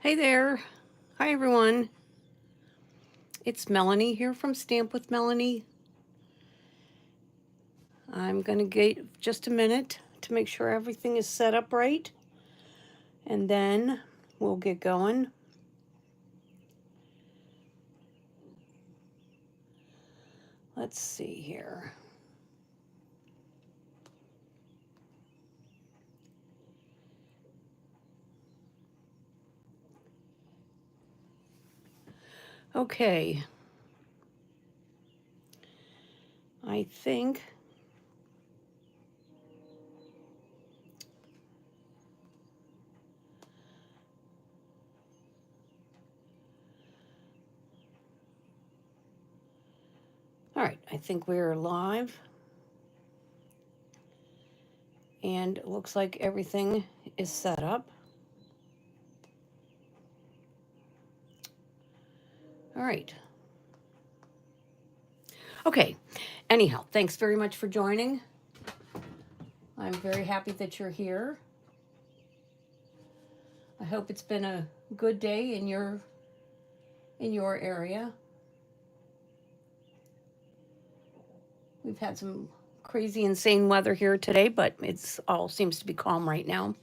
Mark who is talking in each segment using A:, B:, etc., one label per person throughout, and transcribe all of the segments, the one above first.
A: Hey there. Hi, everyone. It's Melanie here from Stamp with Melanie. I'm going to get just a minute to make sure everything is set up right, and then we'll get going. Let's see here. Okay. I think all right, I think we're live, and it looks like everything is set up. All right. Okay. Anyhow, thanks very much for joining. I'm very happy that you're here. I hope it's been a good day in your area. We've had some crazy, insane weather here today, but it's all seems to be calm right now.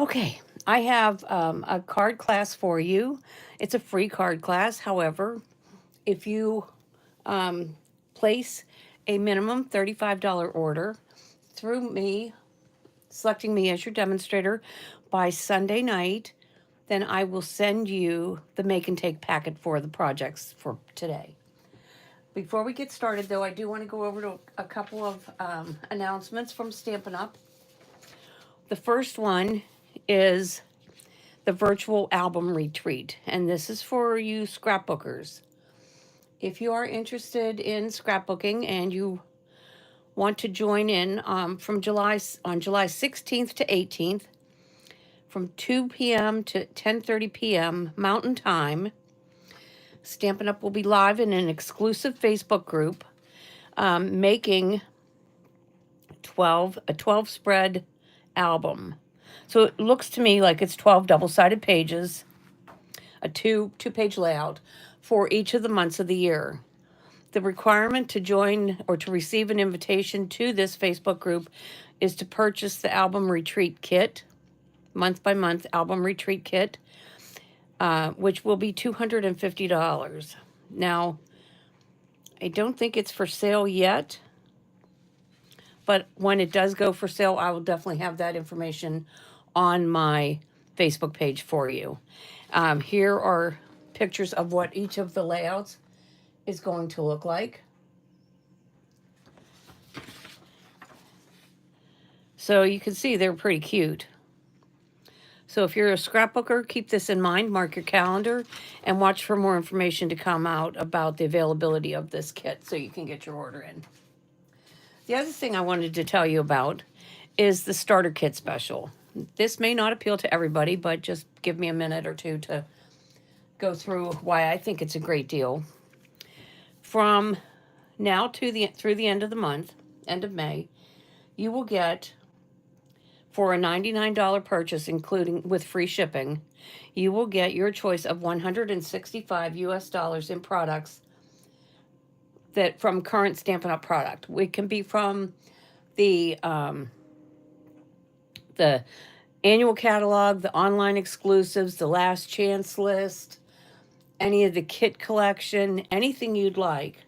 A: Okay, I have a card class for you. It's a free card class. However, if you place a minimum $35 order through me, selecting me as your demonstrator by Sunday night, then I will send you the make and take packet for the projects for today. Before we get started, though, I do want to go over to a couple of announcements from Stampin' Up. The first one is the virtual album retreat, and this is for you scrapbookers. If you are interested in scrapbooking and you want to join in from July 16th to 18th, from 2 p.m. to 10:30 p.m. Mountain Time, Stampin' Up will be live in an exclusive Facebook group, making a 12 spread album. So it looks to me like it's 12 double-sided pages, a two-page layout for each of the months of the year. The requirement to join or to receive an invitation to this Facebook group is to purchase the album retreat kit, month by month album retreat kit, which will be $250. Now, I don't think it's for sale yet, but when it does go for sale, I will definitely have that information on my Facebook page for you. Here are pictures of what each of the layouts is going to look like. So you can see they're pretty cute. So if you're a scrapbooker, keep this in mind, mark your calendar, and watch for more information to come out about the availability of this kit so you can get your order in. The other thing I wanted to tell you about is the starter kit special. This may not appeal to everybody, but just give me a minute or two to go through why I think it's a great deal. From now to through the end of the month, end of May, you will get, for a $99 purchase, including with free shipping, you will get your choice of 165 US dollars in products that from current Stampin' Up product. It can be from the annual catalog, the online exclusives, the last chance list, any of the kit collection, anything you'd like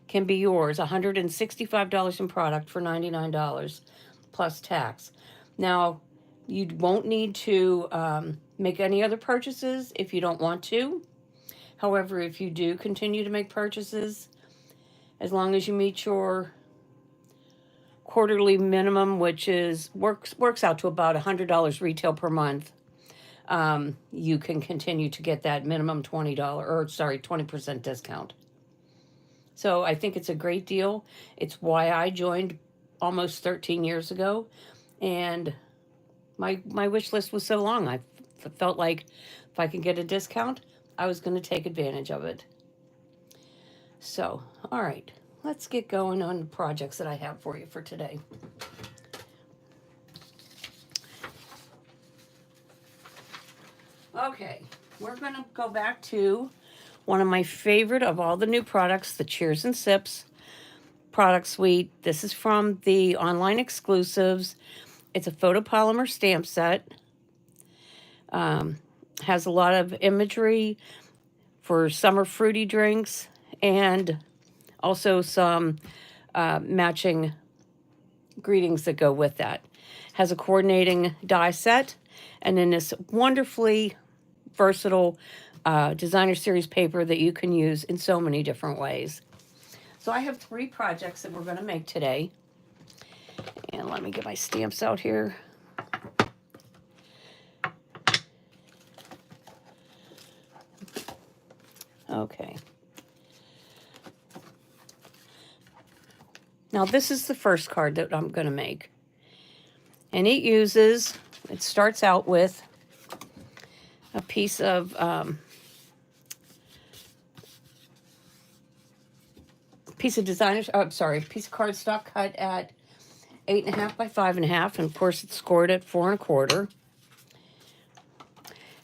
A: can be yours. $165 in product for $99 plus tax. Now, you won't need to make any other purchases if you don't want to. However, if you do continue to make purchases, as long as you meet your quarterly minimum, which is works out to about $100 retail per month, you can continue to get that minimum $20% discount. So I think it's a great deal. It's why I joined almost 13 years ago, and my wish list was so long. I felt like if I could get a discount, I was going to take advantage of it. So, all right, let's get going on the projects that I have for you for today. Okay, we're going to go back to one of my favorite of all the new products, the Cheers and Sips product suite. This is from the online exclusives. It's a photopolymer stamp set. Um, has a lot of imagery for summer fruity drinks and also some matching greetings that go with that. Has a coordinating die set and then this wonderfully versatile designer series paper that you can use in so many different ways. So I have 3 projects that we're going to make today. And let me get my stamps out here. Okay. Now this is the first card that I'm going to make. And it starts out with a piece of piece of cardstock cut at 8.5 by 5.5, and of course it's scored at 4 1/4.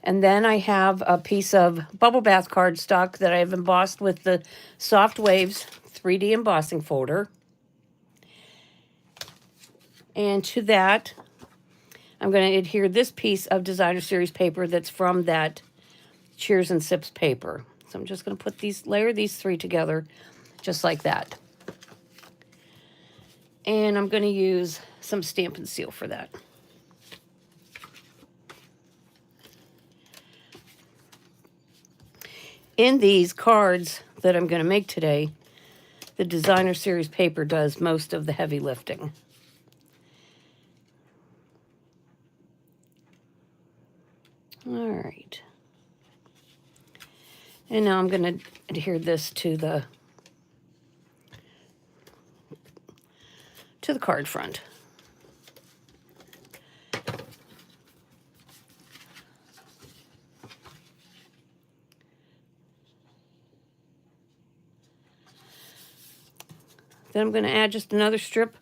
A: And then I have a piece of bubble bath cardstock that I've embossed with the Soft Waves 3D embossing folder. And to that, I'm going to adhere this piece of designer series paper that's from that Cheers and Sips paper. So I'm just going to layer these 3 together just like that. And I'm going to use some Stampin' Seal for that. In these cards that I'm going to make today, the designer series paper does most of the heavy lifting. All right. And now I'm going to adhere this to the card front. Then I'm going to add just another strip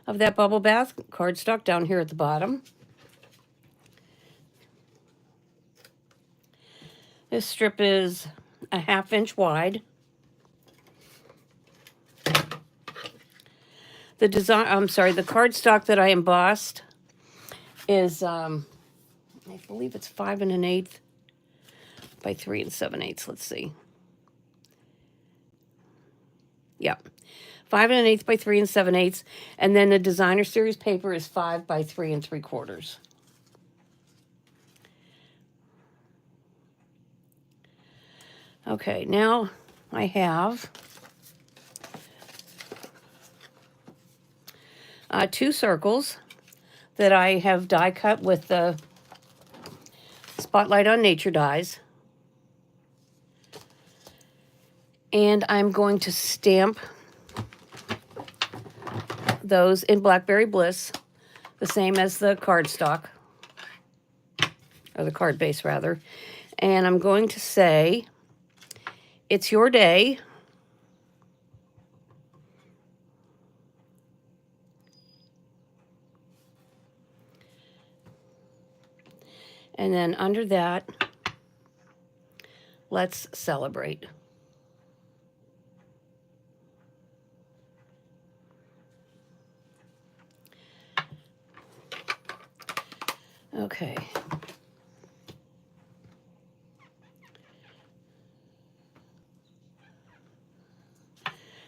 A: of that bubble bath cardstock down here at the bottom. This strip is a 1/2 inch wide. The cardstock that I embossed is, I believe it's 5 1/8 by 3 7/8. Let's see. Yep. 5 1/8 by 3 7/8. And then the designer series paper is 5 by 3 3/4. Okay, now I have 2 circles that I have die cut with the Spotlight on Nature dies. And I'm going to stamp those in Blackberry Bliss, the same as the cardstock, or the card base rather. And I'm going to say, "It's your day." And then under that, "Let's celebrate." Okay.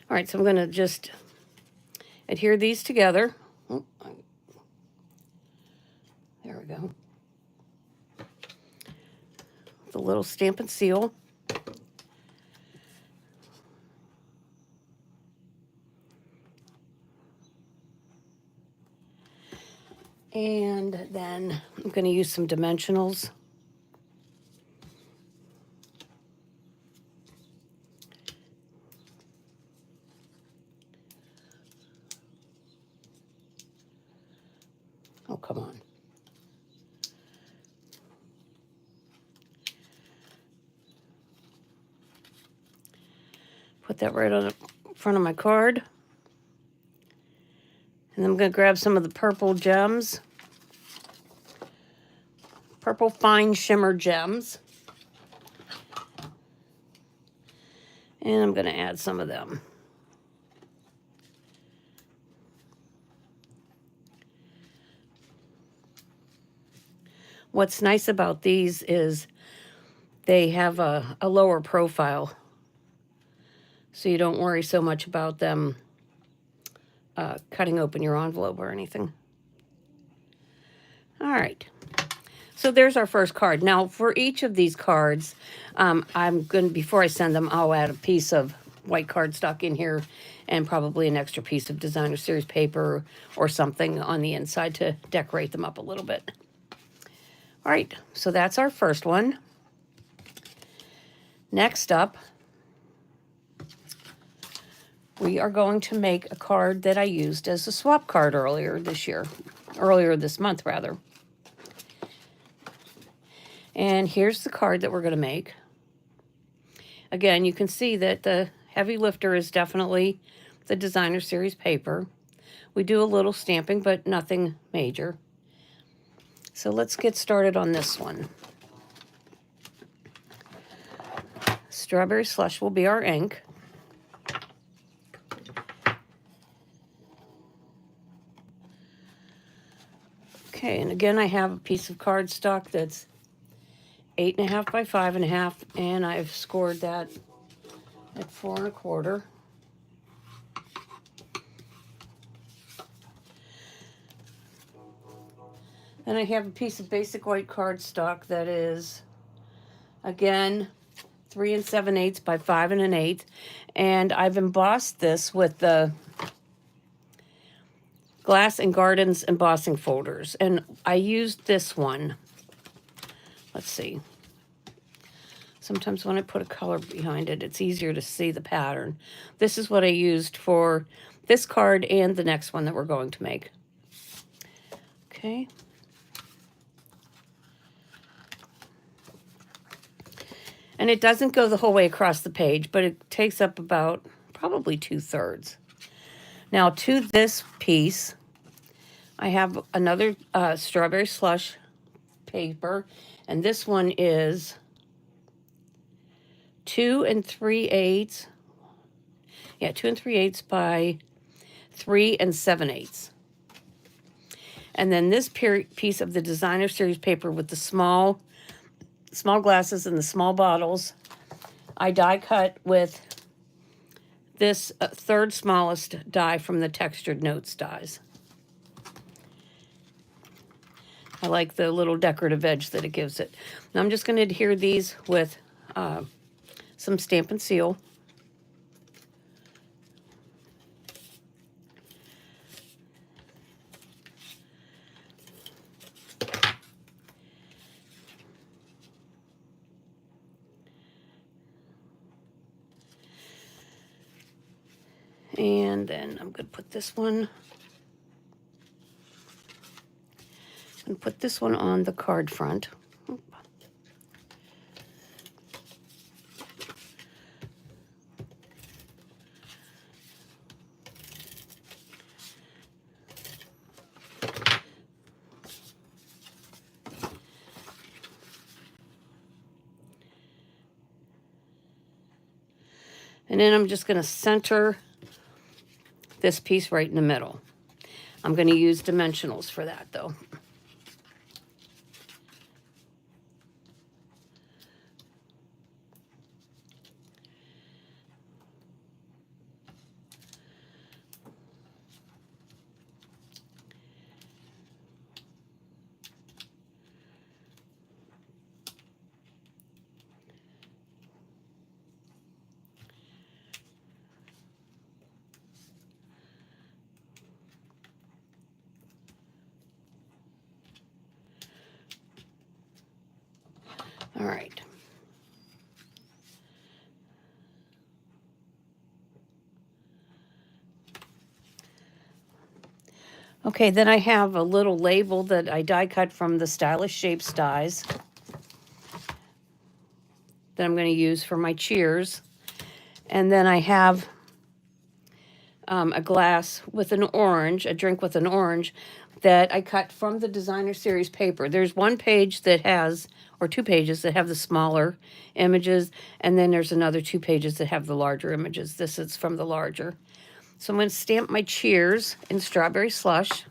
A: All right, so I'm going to just adhere these together. Oh, there we go. The little Stampin' Seal. And then I'm going to use some dimensionals. Oh, come on. Put that right on the front of my card. And I'm going to grab some of the purple gems. purple fine shimmer gems. And I'm going to add some of them. What's nice about these is they have a lower profile, so you don't worry so much about them cutting open your envelope or anything. All right. So there's our first card. Now, for each of these cards, I'm going to, before I send them, I'll add a piece of white cardstock in here and probably an extra piece of designer series paper or something on the inside to decorate them up a little bit. All right, so that's our first one. Next up, we are going to make a card that I used as a swap card earlier this month rather. And here's the card that we're going to make. Again, you can see that the heavy lifter is definitely the designer series paper. We do a little stamping, but nothing major. So let's get started on this one. Strawberry Slush will be our ink. Okay, and again, I have a piece of cardstock that's 8.5 by 5.5, and I've scored that at 4 1/4. Then I have a piece of basic white cardstock that is, again, 3 7/8 by 5 1/8, and I've embossed this with the Glass and Gardens embossing folders, and I used this one. Let's see. Sometimes when I put a color behind it, it's easier to see the pattern. This is what I used for this card and the next one that we're going to make. Okay. And it doesn't go the whole way across the page, but it takes up about probably 2/3. Now to this piece, I have another Strawberry Slush paper, and this one is 2 3/8. Yeah, 2 3/8 by 3 7/8. And then this piece of the designer series paper with the small glasses and the small bottles, I die cut with this third smallest die from the Textured Notes dies. I like the little decorative edge that it gives it. Now I'm just going to adhere these with some Stampin' Seal. And then I'm going to put this one. I'm going to put this one on the card front. And then I'm just going to center this piece right in the middle. I'm going to use dimensionals for that, though. All right. Okay, then I have a little label that I die cut from the Stylish Shapes dies that I'm going to use for my cheers. And then I have a glass with an orange, a drink with an orange, that I cut from the designer series paper. There's one page that has, or two pages that have the smaller images, and then there's another two pages that have the larger images. This is from the larger. So I'm going to stamp my cheers in strawberry slush.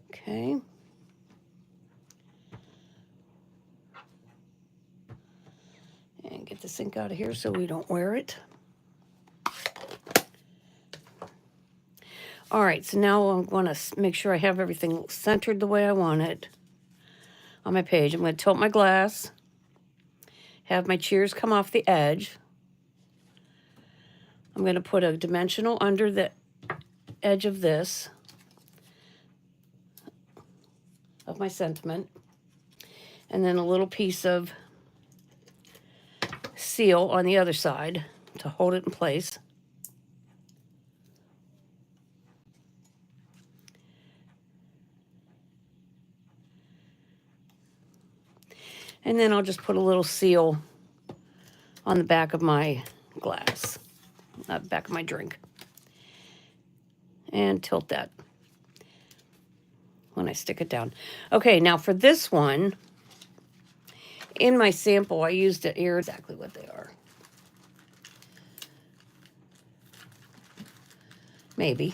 A: Okay. And get this ink out of here so we don't wear it. All right, so now I'm going to make sure I have everything centered the way I want it on my page. I'm going to tilt my glass, have my cheers come off the edge. I'm going to put a dimensional under the edge of this, of my sentiment, and then a little piece of seal on the other side to hold it in place. And then I'll just put a little seal on the back of my glass, back of my drink, and tilt that when I stick it down. Okay, now for this one, in my sample, I used it here exactly what they are. Maybe.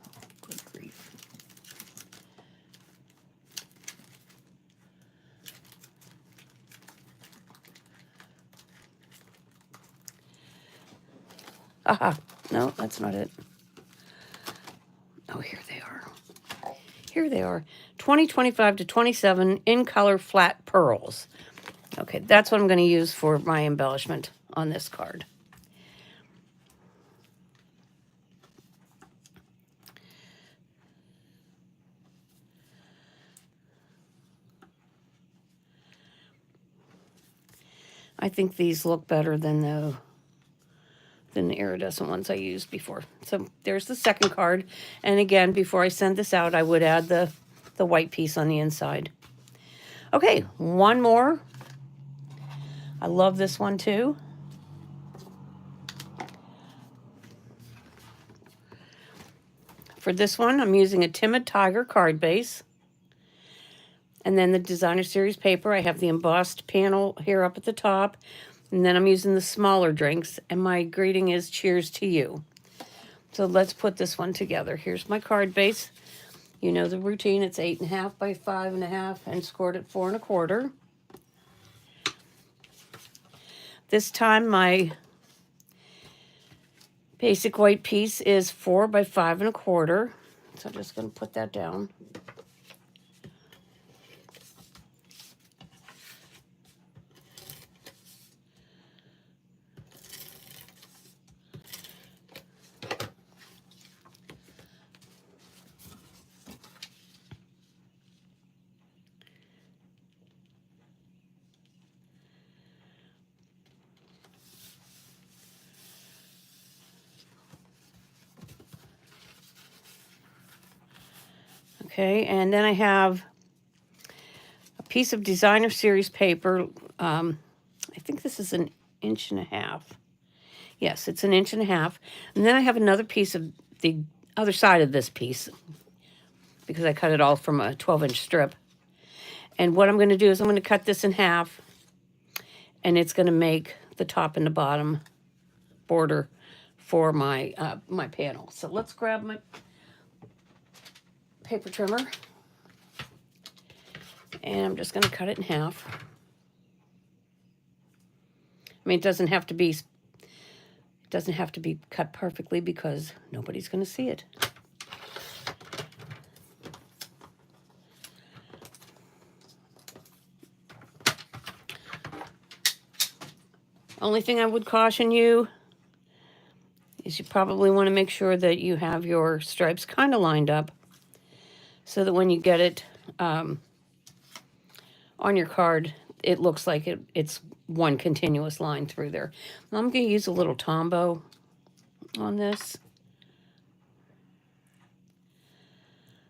A: Oh, good grief. Aha, no, that's not it. Oh, here they are. Here they are. 2025 to 27 in color flat pearls. Okay, that's what I'm going to use for my embellishment on this card. I think these look better than the iridescent ones I used before. So there's the second card. And again, before I send this out, I would add the white piece on the inside. Okay, one more. I love this one too. For this one, I'm using a Timid Tiger card base. And then the designer series paper. I have the embossed panel here up at the top. And then I'm using the smaller drinks. And my greeting is cheers to you. So let's put this one together. Here's my card base. You know the routine. It's 8.5 by 5.5 and scored at 4 1/4. This time my basic white piece is 4 by 5 1/4. So I'm just going to put that down. Okay, and then I have a piece of designer series paper. I think this is 1.5 inches. Yes, it's 1.5 inches. And then I have another piece of the other side of this piece because I cut it all from a 12-inch strip. And what I'm going to do is I'm going to cut this in half, and it's going to make the top and the bottom border for my my panel. So let's grab my paper trimmer, and I'm just going to cut it in half. I mean, it doesn't have to be cut perfectly because nobody's going to see it. Only thing I would caution you is you probably want to make sure that you have your stripes kind of lined up so that when you get it on your card, it looks like it's one continuous line through there. I'm going to use a little Tombow on this.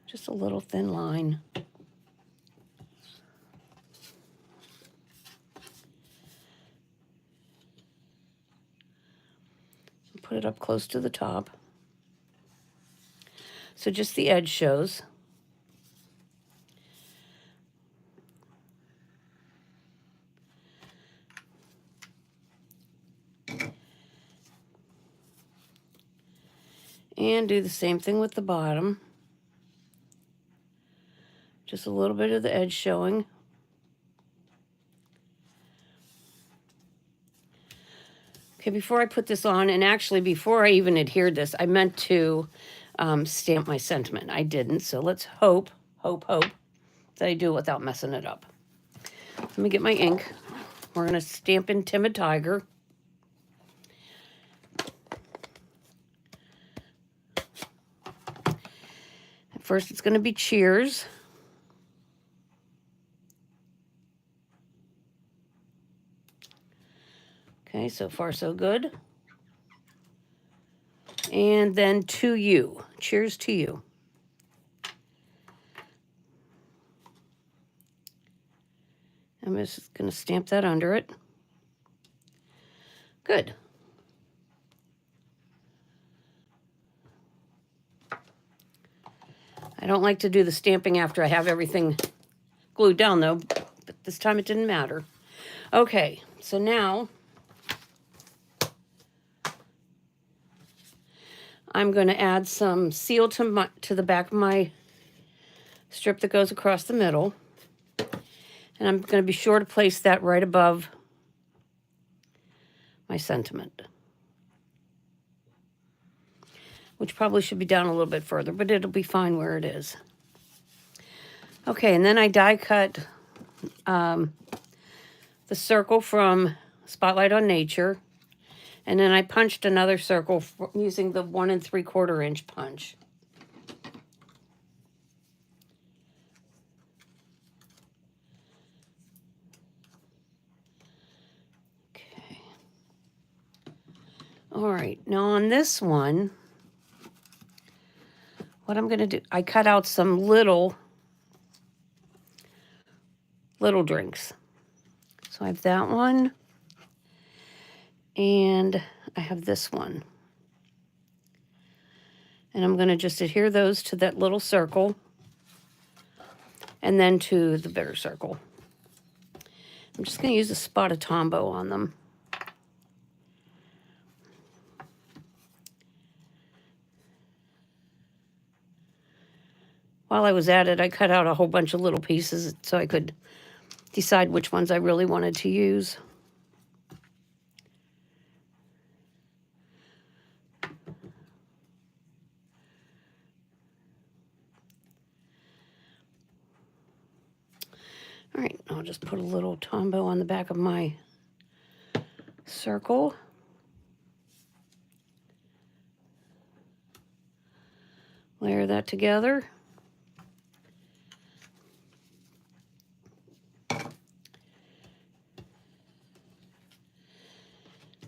A: Just a little thin line. Put it up close to the top. So just the edge shows. And do the same thing with the bottom. Just a little bit of the edge showing. Okay, before I put this on, and actually before I even adhered this, I meant to stamp my sentiment. I didn't, so let's hope that I do it without messing it up. Let me get my ink. We're going to stamp in Timid Tiger. First, it's going to be Cheers. Okay, so far so good. And then To You. Cheers to You. I'm just going to stamp that under it. Good. I don't like to do the stamping after I have everything glued down, though, but this time it didn't matter. Okay, so now I'm going to add some seal to the back of my strip that goes across the middle. And I'm going to be sure to place that right above my sentiment, which probably should be down a little bit further, but it'll be fine where it is. Okay, and then I die cut the circle from Spotlight on Nature, and then I punched another circle using the 1 3/4 inch punch. Okay. All right, now on this one, what I'm going to do, I cut out some little drinks. So I have that one, and I have this one. And I'm going to just adhere those to that little circle, and then to the bigger circle. I'm just going to use a spot of Tombow on them. While I was at it, I cut out a whole bunch of little pieces so I could decide which ones I really wanted to use. All right, I'll just put a little Tombow on the back of my circle. Layer that together.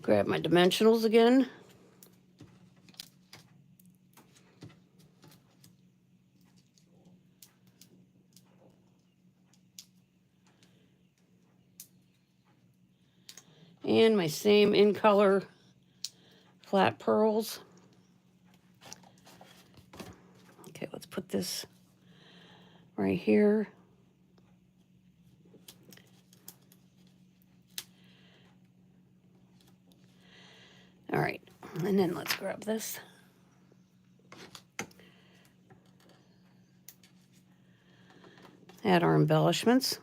A: Grab my dimensionals again. And my same in color flat pearls. Okay, let's put this right here. All right, and then let's grab this. Add our embellishments.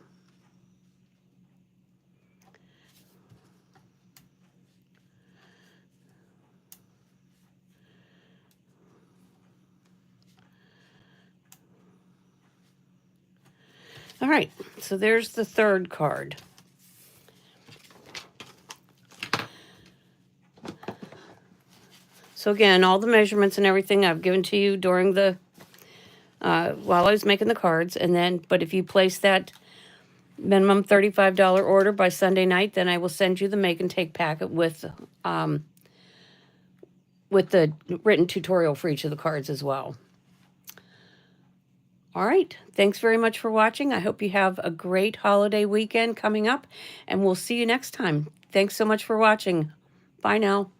A: All right, so there's the third card. So again, all the measurements and everything I've given to you during the, while I was making the cards. And then, but if you place that minimum $35 order by Sunday night, then I will send you the make and take packet with the written tutorial for each of the cards as well. All right. Thanks very much for watching. I hope you have a great holiday weekend coming up, and we'll see you next time. Thanks so much for watching. Bye now.